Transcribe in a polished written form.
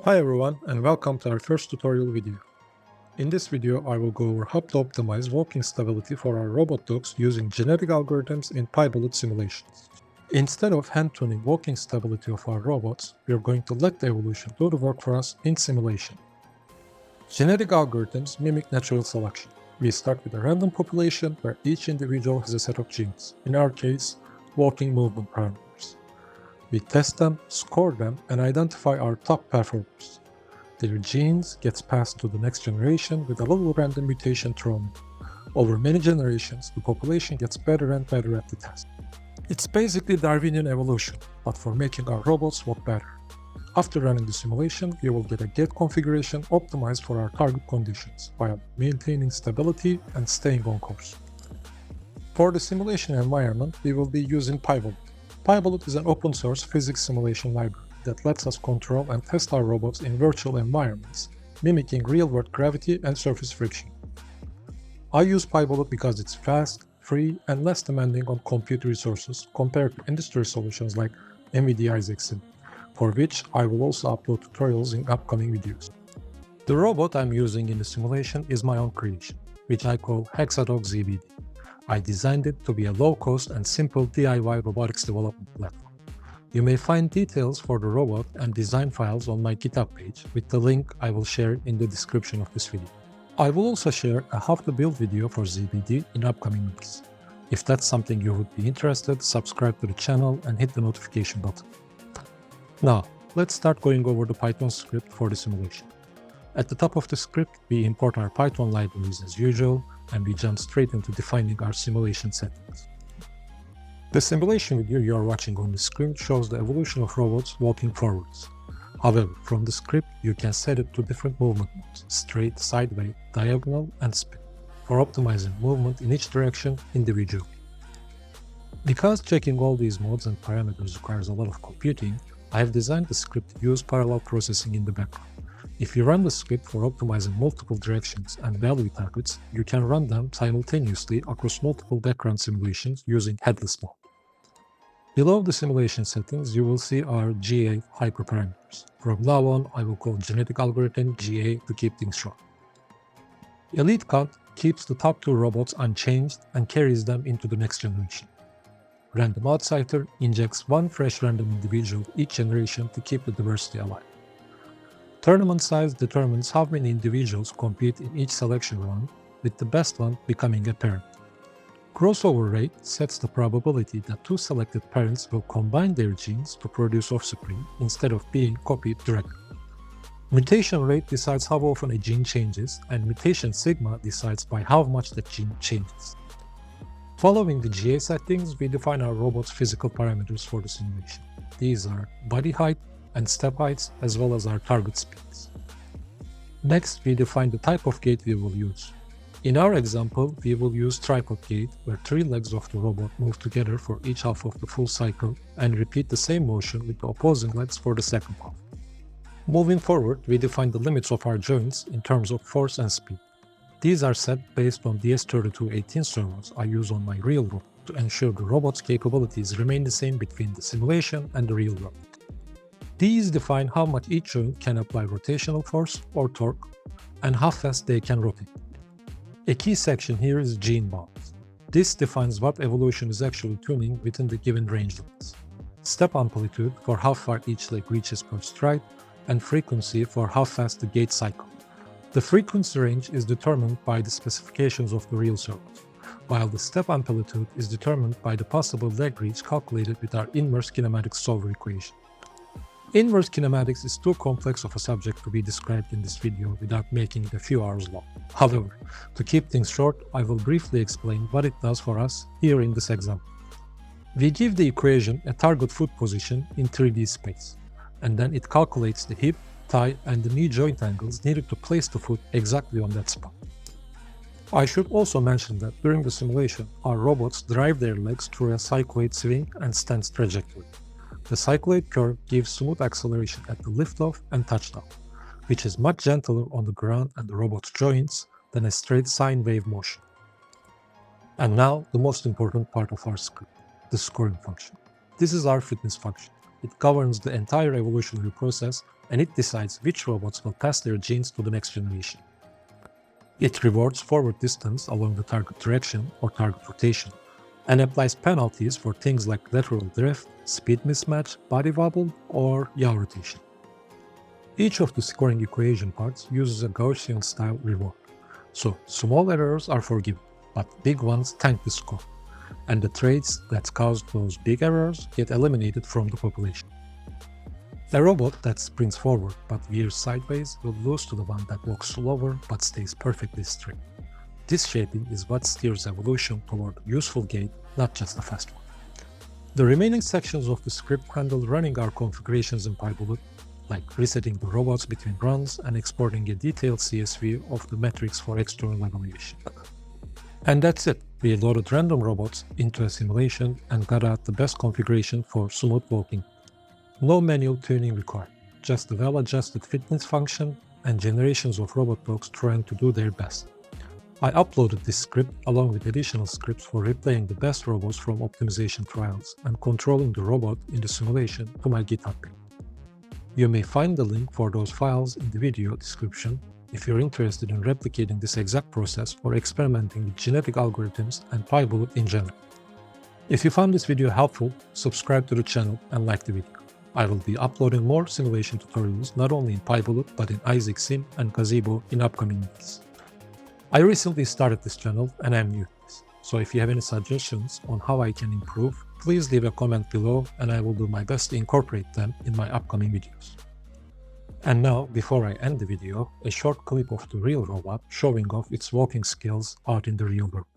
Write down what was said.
Hi everyone and welcome to our first tutorial video. In this video I will go over how to optimize walking stability for our robot dogs using genetic algorithms in PyBullet simulations. Instead of hand-tuning walking stability of our robots, we are going to let the evolution do the work for us in simulation. Genetic algorithms mimic natural selection. We start with a random population where each individual has a set of genes, in our case, walking movement parameters. We test them, score them, and identify our top performers. Their genes gets passed to the next generation with a little random mutation thrown in. Over many generations, the population gets better and better at the test. It's basically Darwinian evolution, but for making our robots work better. After running the simulation, we will get a gate configuration optimized for our target conditions, while maintaining stability and staying on course. For the simulation environment, we will be using PyBullet. PyBullet is an open-source physics simulation library that lets us control and test our robots in virtual environments, mimicking real-world gravity and surface friction. I use PyBullet because it's fast, free, and less demanding on compute resources compared to industry solutions like NVIDIA's HexaDog, for which I will also upload tutorials in upcoming videos. The robot I'm using in the simulation is my own creation, which I call HexaDog-ZBD. I designed it to be a low-cost and simple DIY robotics development platform. You may find details for the robot and design files on my GitHub page with the link I will share in the description of this video. I will also share a how-to-build video for ZBD in upcoming weeks. If that's something you would be interested, subscribe to the channel and hit the notification button. Now, let's start going over the Python script for the simulation. At the top of the script, we import our Python libraries as usual, and we jump straight into defining our simulation settings. The simulation video you are watching on the screen shows the evolution of robots walking forwards. However, from the script, you can set it to different movement modes: straight, sideways, diagonal, and spin, for optimizing movement in each direction individually. Because checking all these modes and parameters requires a lot of computing, I have designed the script to use parallel processing in the background. If you run the script for optimizing multiple directions and value targets, you can run them simultaneously across multiple background simulations using headless mode. Below the simulation settings, you will see our GA hyperparameters. From now on, I will call genetic algorithm GA to keep things short. Elite count keeps the top two robots unchanged and carries them into the next generation. Random outsider injects one fresh random individual each generation to keep the diversity alive. Tournament size determines how many individuals compete in each selection round, with the best one becoming a parent. Crossover rate sets the probability that two selected parents will combine their genes to produce offspring instead of being copied directly. Mutation rate decides how often a gene changes, and mutation sigma decides by how much that gene changes. Following the GA settings, we define our robot's physical parameters for the simulation. These are body height and step heights, as well as our target speeds. Next, we define the type of gait we will use. In our example, we will use tripod gait, where three legs of the robot move together for each half of the full cycle and repeat the same motion with the opposing legs for the second half. Moving forward, we define the limits of our joints in terms of force and speed. These are set based on DS3218 servos I use on my real robot to ensure the robot's capabilities remain the same between the simulation and the real world. These define how much each joint can apply rotational force or torque, and how fast they can rotate. A key section here is gene bounds. This defines what evolution is actually tuning within the given range limits. Step amplitude for how far each leg reaches per stride, and frequency for how fast the gait cycle. The frequency range is determined by the specifications of the real servos, while the step amplitude is determined by the possible leg reach calculated with our inverse kinematics solver equation. Inverse kinematics is too complex of a subject to be described in this video without making it a few hours long. However, to keep things short, I will briefly explain what it does for us here in this example. We give the equation a target foot position in 3D space, and then it calculates the hip, thigh, and the knee joint angles needed to place the foot exactly on that spot. I should also mention that during the simulation, our robots drive their legs through a cycloid swing and stance trajectory. The cycloid curve gives smooth acceleration at the liftoff and touchdown, which is much gentler on the ground and the robot's joints than a straight sine wave motion. And now, the most important part of our script, the scoring function. This is our fitness function. It governs the entire evolutionary process, and it decides which robots will pass their genes to the next generation. It rewards forward distance along the target direction or target rotation, and applies penalties for things like lateral drift, speed mismatch, body wobble, or yaw rotation. Each of the scoring equation parts uses a Gaussian-style reward, so small errors are forgiven, but big ones tank the score, and the traits that cause those big errors get eliminated from the population. A robot that sprints forward but veers sideways will lose to the one that walks slower but stays perfectly straight. This shaping is what steers evolution toward a useful gait, not just a fast one. The remaining sections of the script handle running our configurations in PyBullet, like resetting the robots between runs and exporting a detailed CSV of the metrics for external evaluation. And that's it. We loaded random robots into a simulation and got out the best configuration for smooth walking. No manual tuning required, just a well-adjusted fitness function and generations of robot dogs trying to do their best. I uploaded this script along with additional scripts for replaying the best robots from optimization trials and controlling the robot in the simulation to my GitHub page. You may find the link for those files in the video description if you're interested in replicating this exact process or experimenting with genetic algorithms and PyBullet in general. If you found this video helpful, subscribe to the channel and like the video. I will be uploading more simulation tutorials not only in PyBullet but in Isaac Sim and Gazebo in upcoming weeks. I recently started this channel and I'm new to this, so if you have any suggestions on how I can improve, please leave a comment below and I will do my best to incorporate them in my upcoming videos. And now, before I end the video, a short clip of the real robot showing off its walking skills out in the real world.